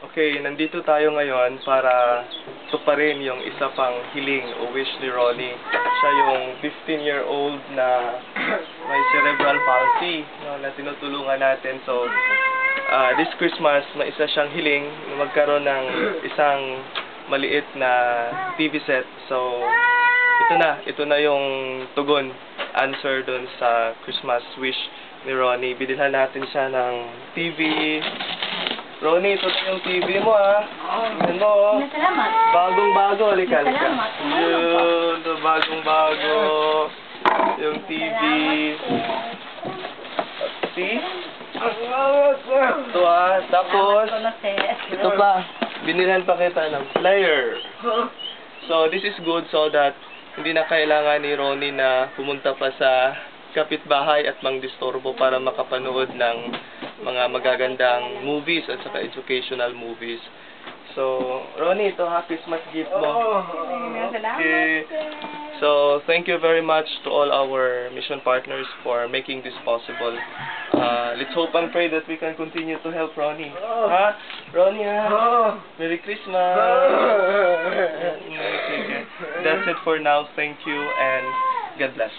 Okay, nandito tayo ngayon para tuparin yung isa pang hiling o wish ni Ronnie. Siya yung 15-year-old na may cerebral palsy, no, na tinutulungan natin. So, this Christmas, may isa siyang hiling na magkaroon ng isang maliit na TV set. So, ito na yung tugon, answer dun sa Christmas wish ni Ronnie. Binilhan natin siya ng TV. Ronnie, ito na yung TV mo, Tingnan mo, Salamat. Bagong-bago, halika. Salamat. Yun, bagong-bago. Yung TV. See? Ito tapos, ito pa, binilhan pa kita ng flyer. So, this is good so that hindi na kailangan ni Ronnie na pumunta pa sa kapitbahay at mangdisturbo para makapanood ng mga magagandang movies at saka educational movies. So, Ronnie, ito Christmas gift mo. Okay. So, thank you very much to all our mission partners for making this possible. Let's hope and pray that we can continue to help Ronnie. Ronnie, Merry Christmas! Okay. That's it for now. Thank you and God bless.